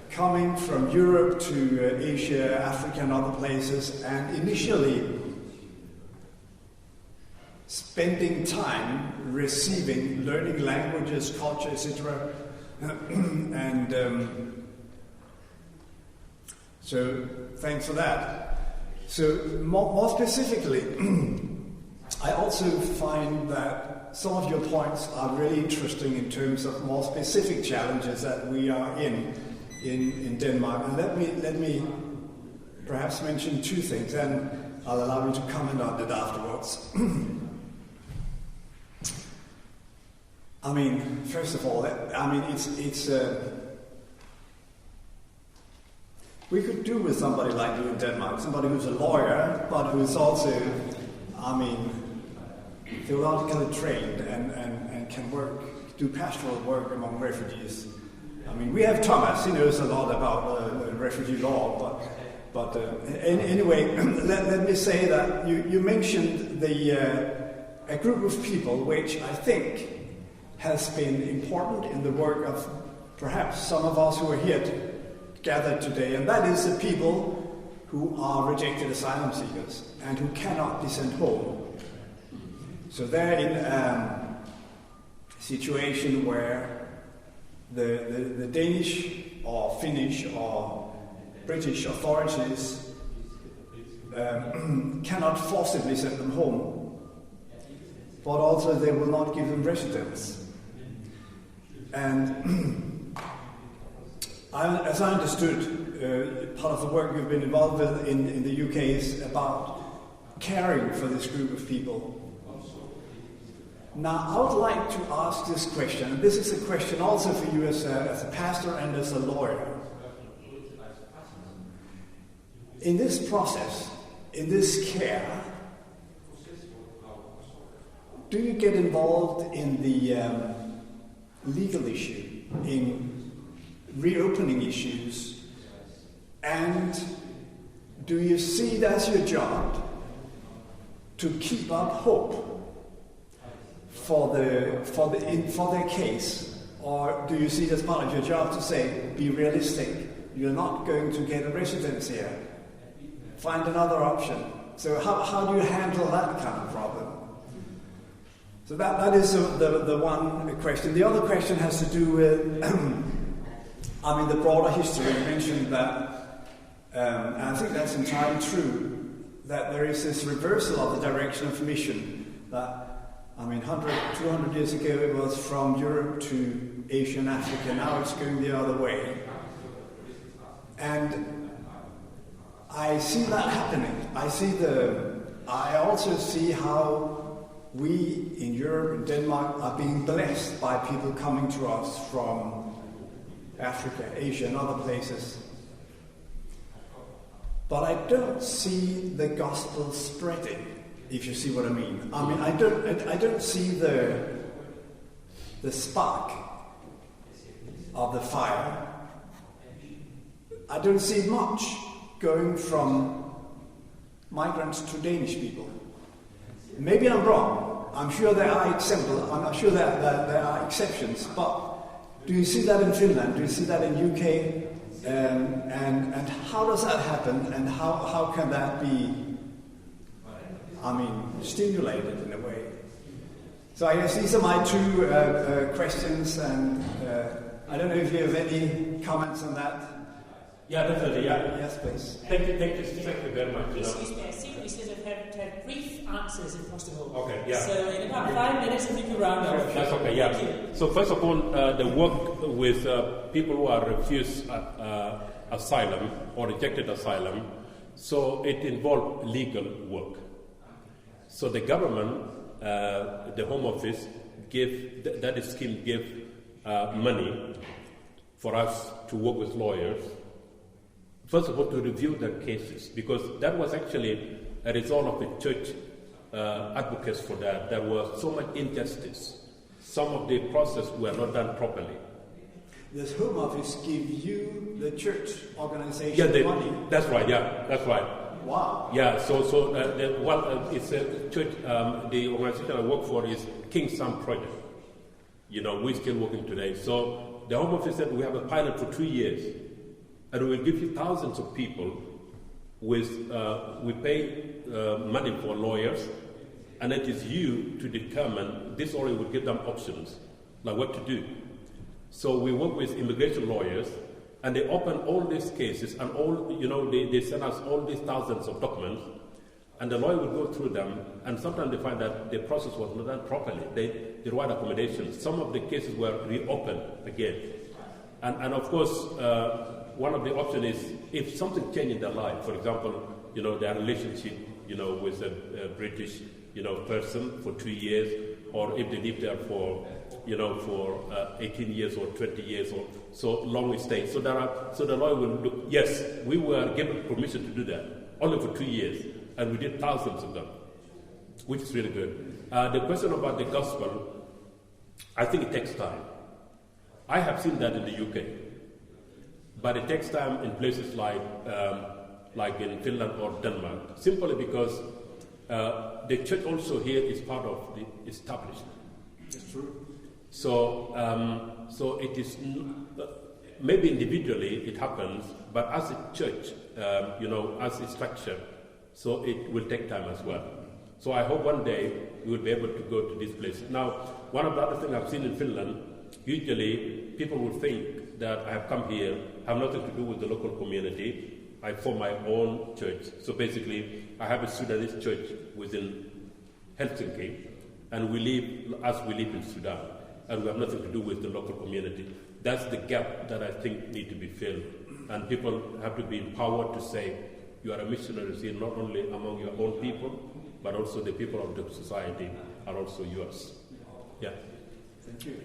coming from Europe to Asia, Africa, and other places, and initially spending time receiving, learning languages, culture, etc. So thanks for that. So more specifically, I also find that some of your points are really interesting in terms of more specific challenges that we are in Denmark. And let me perhaps mention two things, and I'll allow you to comment on it afterwards. First of all, it's we could do with somebody like you in Denmark, somebody who's a lawyer, but who's also, theologically trained and can do pastoral work among refugees. We have Thomas, he knows a lot about refugee law, But anyway, let me say that you mentioned a group of people which I think has been important in the work of perhaps some of us who are here gathered today, and that is the people who are rejected asylum seekers and who cannot be sent home. So they're in a situation where the Danish or Finnish or British authorities cannot forcibly send them home, but also they will not give them residence. And as I understood, part of the work you've been involved with in the UK is about caring for this group of people. Now, I would like to ask this question, and this is a question also for you as a pastor and as a lawyer. In this process, in this care, do you get involved in the legal issue, in reopening issues, and do you see it as your job to keep up hope for their case, or do you see it as part of your job to say, be realistic, you're not going to get a residence here, find another option? So how do you handle that kind of problem? So that is the one question. The other question has to do with, the broader history. You mentioned that, and I think that's entirely true, that there is this reversal of the direction of mission. That, 100, 200 years ago it was from Europe to Asia and Africa. Now it's going the other way. And I see that happening. I also see how we in Europe and Denmark are being blessed by people coming to us from Africa, Asia, and other places. But I don't see the gospel spreading, if you see what I mean. I don't see the spark of the fire. I don't see much going from migrants to Danish people. Maybe I'm wrong. I'm sure there are examples. I'm not sure that there are exceptions. But do you see that in Finland? Do you see that in UK? And how does that happen? And how can that be? Stimulated in a way. So I guess these are my two questions, and I don't know if you have any comments on that. Yeah, definitely. Yeah. Yes, please. Thank you very much. Excuse me, I see we should have had brief answers if possible. Okay, yeah. So in about 5 minutes, if you could round off. That's okay, yeah. So first of all, the work with people who are refused asylum or rejected asylum, so it involved legal work. So the government, the Home Office, that scheme gave money for us to work with lawyers. First of all, to review their cases, because that was actually a result of the church advocates for that. There was so much injustice. Some of the process were not done properly. Does Home Office give you, the church organization, money? That's right, yeah, that's right. Wow. Yeah, so it's a church, the organization I work for is King Sam Project. We're still working today. So the Home Office said we have a pilot for 2 years. And we will give you thousands of people we pay money for lawyers, and it is you to determine, this already will give them options, like what to do. So we work with immigration lawyers, and they open all these cases, and they send us all these thousands of documents, and the lawyer will go through them, and sometimes they find that the process was not done properly. They write accommodations. Some of the cases were reopened again. And of course, one of the options is if something changed in their life, for example, their relationship, with a British, person for 2 years, or if they live there for 18 years or 20 years or so long stay. So the lawyer will look, yes, we were given permission to do that, only for 2 years, and we did thousands of them, which is really good. The question about the gospel, I think it takes time. I have seen that in the UK. But it takes time in places like like in Finland or Denmark, simply because the church also here is part of the establishment. It's true. So, so it is maybe individually it happens, but as a church, as a structure, so it will take time as well. So I hope one day we will be able to go to this place. Now, one of the other things I've seen in Finland, usually people will think that I have come here, have nothing to do with the local community. I form my own church. So basically, I have a Sudanese church within Helsinki, and we live in Sudan, and we have nothing to do with the local community. That's the gap that I think need to be filled, and people have to be empowered to say, you are a missionary here, not only among your own people, but also the people of the society are also yours. Yeah. Thank you.